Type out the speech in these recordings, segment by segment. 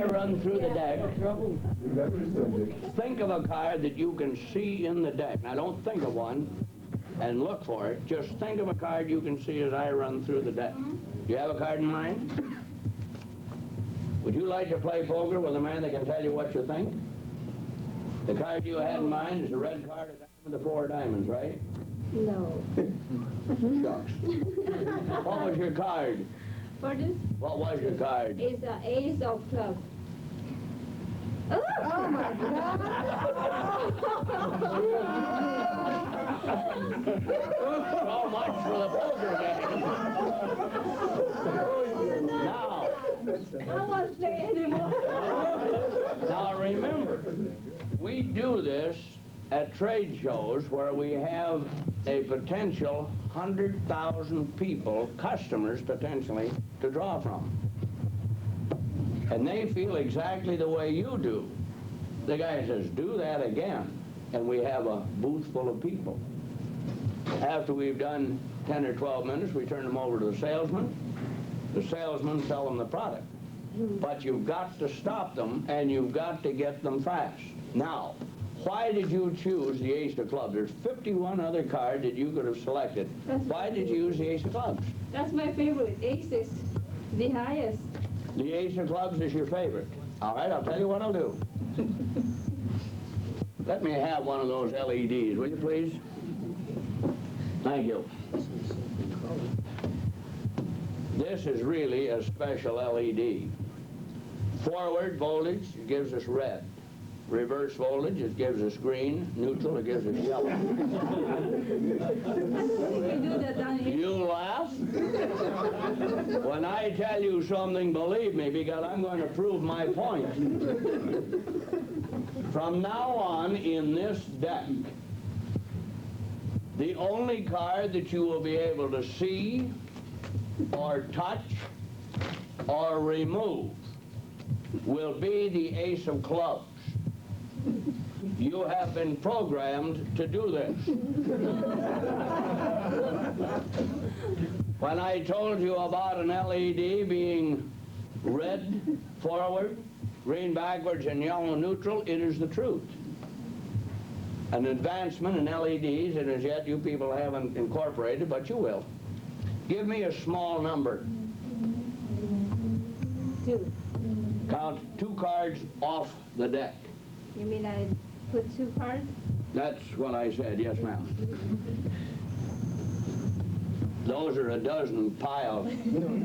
I run through the deck, think of a card that you can see in the deck. Now don't think of one and look for it. Just think of a card you can see as I run through the deck. Do you have a card in mind? Would you like to play poker with a man that can tell you what you think? The card you had in mind is a red card with the 4 diamonds, right? No. Shucks. What was your card? Pardon? What was your card? It's the ace of clubs. Oh my God! So much for the poker game. Now, I won't play anymore. now remember, we do this at trade shows where we have a potential 100,000 people, customers potentially, to draw from. And they feel exactly the way you do. The guy says, do that again. And we have a booth full of people. After we've done 10 or 12 minutes, we turn them over to the salesman. The salesman sell them the product. But you've got to stop them, and you've got to get them fast. Now, why did you choose the ace of clubs? There's 51 other cards that you could have selected. Why did you use the ace of clubs? That's my favorite. Ace is the highest. The ace of clubs is your favorite. All right, I'll tell you what I'll do. Let me have one of those LEDs, will you please? Thank you. This is really a special LED. Forward voltage gives us red. Reverse voltage, it gives us green. Neutral, it gives us yellow. I don't think we do that down here. You laugh? When I tell you something, believe me, because I'm going to prove my point. From now on, in this deck, the only card that you will be able to see or touch or remove will be the ace of clubs. You have been programmed to do this. When I told you about an LED being red forward, green backwards, and yellow neutral, it is the truth. An advancement in LEDs that as yet you people haven't incorporated, but you will. Give me a small number. 2. Count 2 cards off the deck. You mean I put 2 cards? That's what I said, yes ma'am. Those are a dozen piles.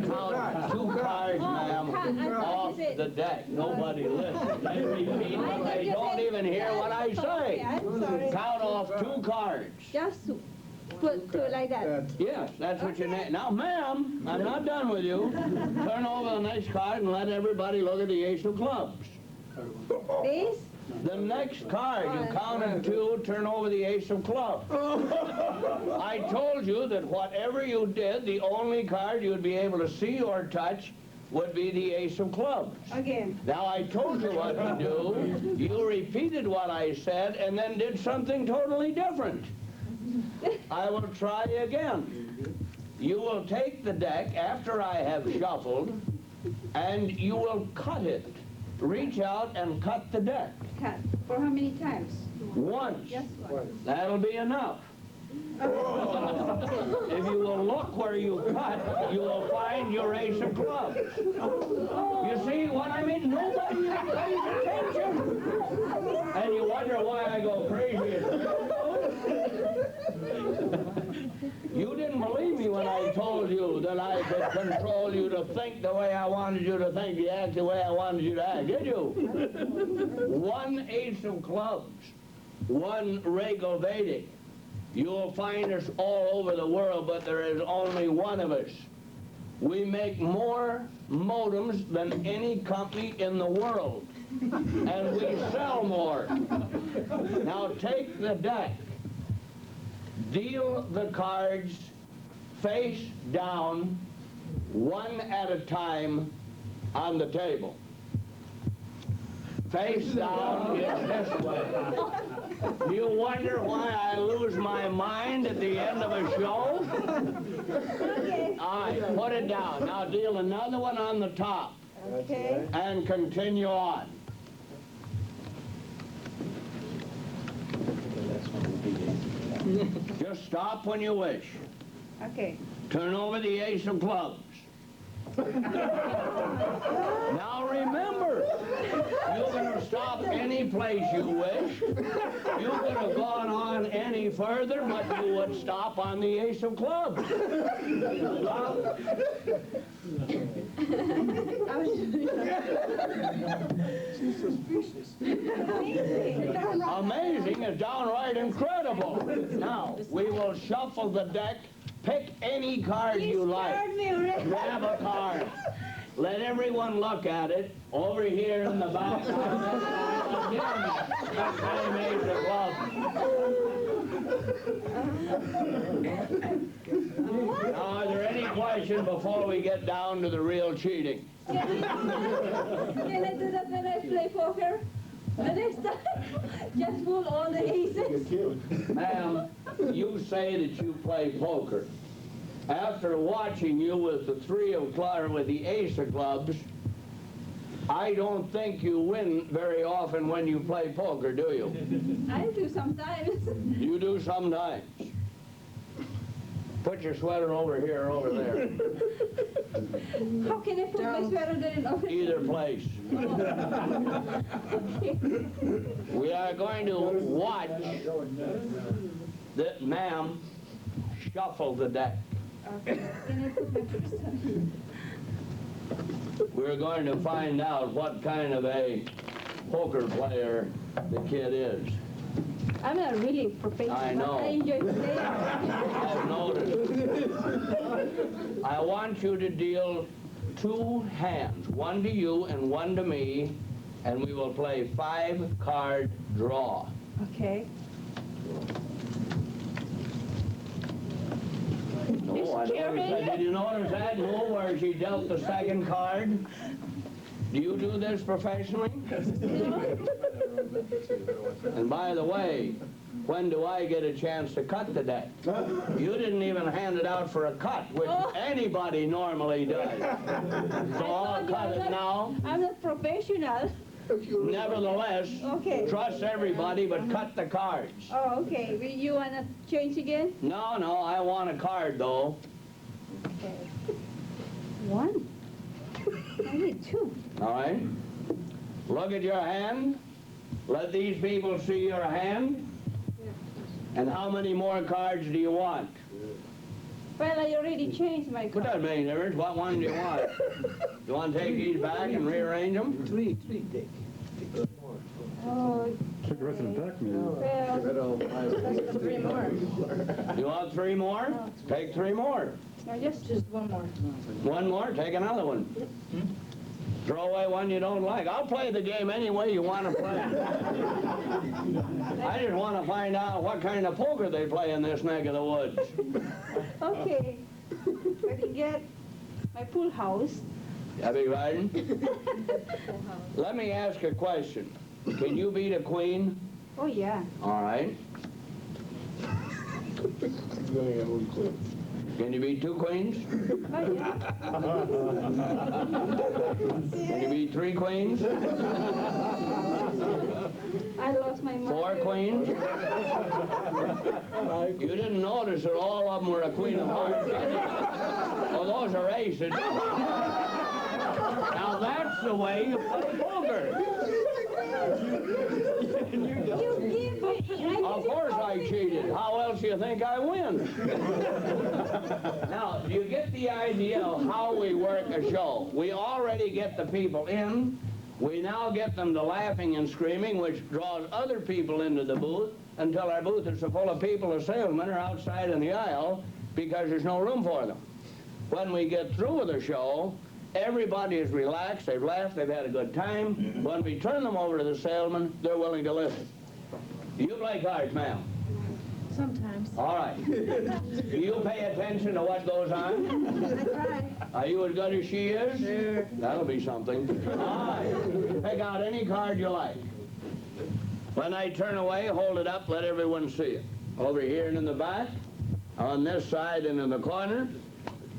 Count 2 cards, ma'am, off the deck. Nobody listens. They repeat, they don't even hear what I say. I'm sorry. Count off 2 cards. Just put 2 like that. Yes, that's what you need. Now, ma'am, I'm not done with you. Turn over the next card and let everybody look at the ace of clubs. Ace? The next card, you counted 2, turn over the ace of clubs. I told you that whatever you did, the only card you'd be able to see or touch would be the ace of clubs. Again. Now, I told you what to do. You repeated what I said and then did something totally different. I will try again. You will take the deck after I have shuffled, and you will cut it. Reach out and cut the deck. Cut. For how many times? Once. Just once. That'll be enough. If you will look where you cut, you will find your ace of clubs. You see what I mean? Nobody even pays attention. And you wonder why I go crazy. You didn't believe me when I told you that I could control you to think the way I wanted you to think, you act the way I wanted you to act, did you? 1 ace of clubs, 1 regal Vedic. You'll find us all over the world, but there is only one of us. We make more modems than any company in the world, and we sell more. Now take the deck. Deal the cards face down, 1 at a time on the table. Face down is this way. Do you wonder why I lose my mind at the end of a show? All right, put it down. Now deal another one on the top. Okay. and continue on. Just stop when you wish. Okay. Turn over the ace of clubs. Now remember, you can stop any place you wish. You could have gone on any further, but you would stop on the ace of clubs. She's suspicious. Amazing is downright incredible. Now, we will shuffle the deck. Pick any card you like. Grab a card. Let everyone look at it. Over here in the back. Again, the same ace of clubs. Now, are there any questions before we get down to the real cheating? Can I do that when I play poker? The next time, just pull all the aces. Ma'am, you say that you play poker. After watching you with the three of clubs, with the ace of clubs, I don't think you win very often when you play poker, do you? I do sometimes. You do sometimes. Put your sweater over here or over there. How can I put my sweater there over there? Either place. We are going to watch that ma'am shuffle the deck. Okay. Can I put my first one? We're going to find out what kind of a poker player the kid is. I'm not really professional. I know. I enjoy playing. I've noticed. I want you to deal 2 hands, one to you and one to me, and we will play 5-card draw. Okay. No, I noticed that. Did you notice that? No, where she dealt the second card? Do you do this professionally? And by the way, when do I get a chance to cut the deck? You didn't even hand it out for a cut, which anybody normally does. So I'll cut it now. I'm not professional. Nevertheless, Okay. trust everybody, but cut the cards. Oh, okay. You want to change again? No, I want a card, though. Okay. 1. I need 2. All right? Look at your hand. Let these people see your hand. And how many more cards do you want? Well, I already changed my What card. that mean, Rivers? What one do you want? You want to take these back and rearrange them? Three, take. Oh, Took the rest of the deck, maybe. well, 3 more. You want 3 more? Take 3 more. No, just 1 more. 1 more, take another one. Throw away one you don't like. I'll play the game any way you want to play. I just want to find out what kind of poker they play in this neck of the woods. Okay. I can get my pool house. I beg your pardon? Let me ask a question. Can you beat a queen? Oh, yeah. All right. Can you beat 2 queens? Oh, yeah. Can you beat 3 queens? I lost my money. 4 queens? You didn't notice that all of them were a queen of hearts, did you? Oh, those are aces. Now that's the way you play poker. You give me. Of course I cheated. How else do you think I win? Now, do you get the idea of how we work a show? We already get the people in. We now get them to laughing and screaming, which draws other people into the booth until our booth is so full of people, the salesmen are outside in the aisle because there's no room for them. When we get through with the show, everybody is relaxed, they've laughed, they've had a good time. When we turn them over to the salesman, they're willing to listen. You play cards, ma'am? Sometimes. All right. Do you pay attention to what goes on? I try. Are you as good as she is? Sure. That'll be something. All right. Pick out any card you like. When I turn away, hold it up, let everyone see it. Over here and in the back, on this side and in the corner.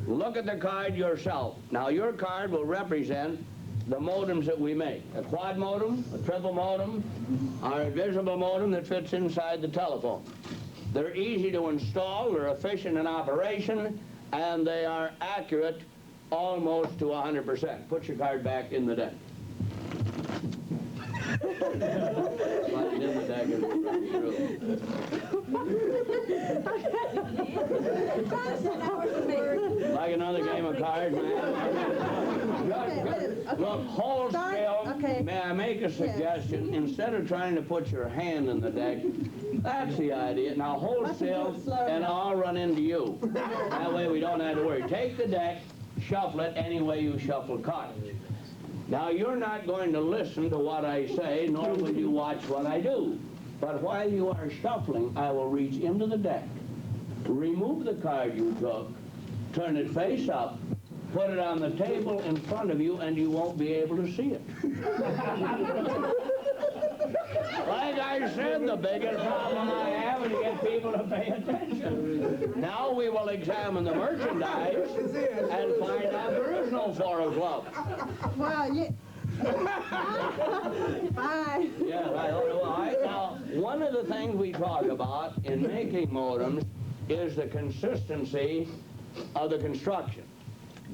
Look at the card yourself. Now, your card will represent the modems that we make. A quad modem, a triple modem, our invisible modem that fits inside the telephone. They're easy to install, they're efficient in operation, and they are accurate almost to 100%. Put your card back in the deck. Slide it in the deck and like another game of cards, man. Look, hold still. May I make a suggestion? Instead of trying to put your hand in the deck, that's the idea. Now hold still, and I'll run into you. That way we don't have to worry. Take the deck, shuffle it any way you shuffle cards. Now, you're not going to listen to what I say, nor will you watch what I do. But while you are shuffling, I will reach into the deck, remove the card you took, turn it face up, put it on the table in front of you, and you won't be able to see it. Like I said, the biggest problem I have is to get people to pay attention. Now we will examine the merchandise and find out there is no 4 o'clock. Well, yeah. Bye. Yeah, right. Now, one of the things we talk about in making modems is the consistency of the construction.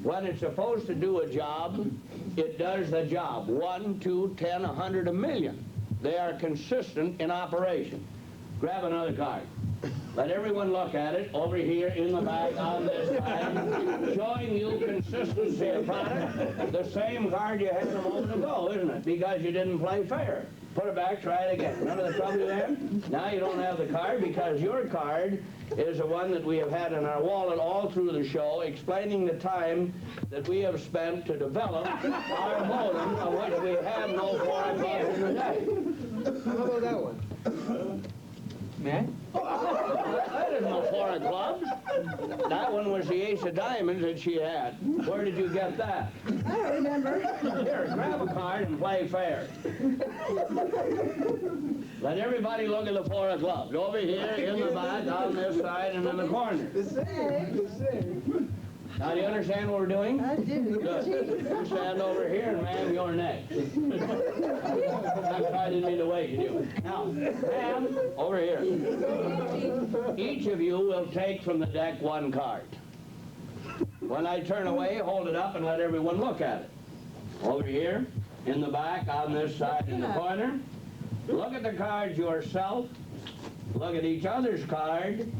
When it's supposed to do a job, it does the job. 1, 2, 10, 100, 1,000,000. They are consistent in operation. Grab another card. Let everyone look at it over here in the back on this side, showing you consistency of product. The same card you had a moment ago, isn't it? Because you didn't play fair. Put it back, try it again. None of the trouble you had? Now you don't have the card because your card is the one that we have had in our wallet all through the show, explaining the time that we have spent to develop our modem, of which we have no 4 o'clock in the day. How about that one? Man? That isn't no 4 o'clock. That one was the ace of diamonds that she had. Where did you get that? I don't remember. Here, grab a card and play fair. Let everybody look at the 4 o'clock. Over here, in the back, on this side, and in the corner. The same. Now, do you understand what we're doing? I do. Good. You stand over here and ma'am, you're next. I'm sorry, I didn't mean to wake you. Now, ma'am, over here. Each of you will take from the deck 1 card. When I turn away, hold it up and let everyone look at it. Over here, in the back, on this side, in the corner. Look at the cards yourself. Look at each other's card.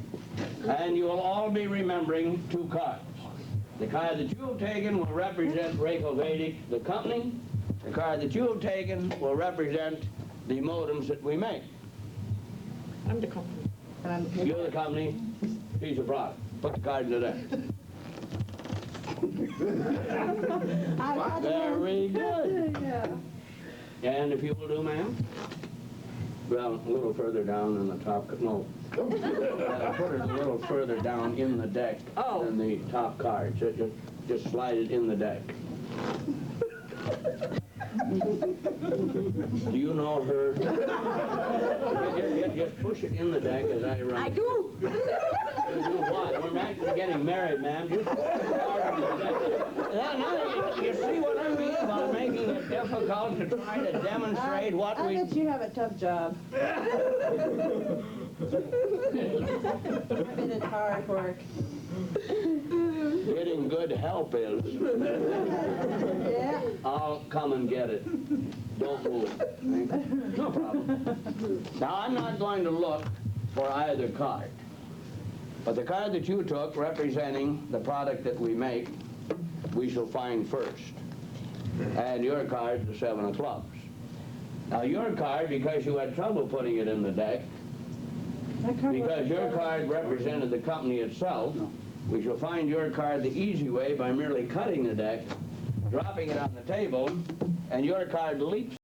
And you will all be remembering 2 cards. The card that you have taken will represent Reykjavik, the company. The card that you have taken will represent the modems that we make. I'm the company. You're the company, she's the product. Put the card in the deck. Very good. Yeah. And if you will do, ma'am, well, a little further down in the top, no. Put it a little further down in the deck than the top card. Just slide it in the deck. Do you know her? Just push it in the deck as I run. I do. You do what? We're actually getting married, ma'am. Just you see what I mean about making it difficult to try to demonstrate what we... I bet you have a tough job. I've been in hard work. Getting good help is. Yeah. I'll come and get it. Don't move. No problem. Now, I'm not going to look for either card. But the card that you took representing the product that we make, we shall find first. And your card, the 7 of clubs. Now, your card, because you had trouble putting it in the deck, because your card represented the company itself, we shall find your card the easy way by merely cutting the deck, dropping it on the table, and your card leaps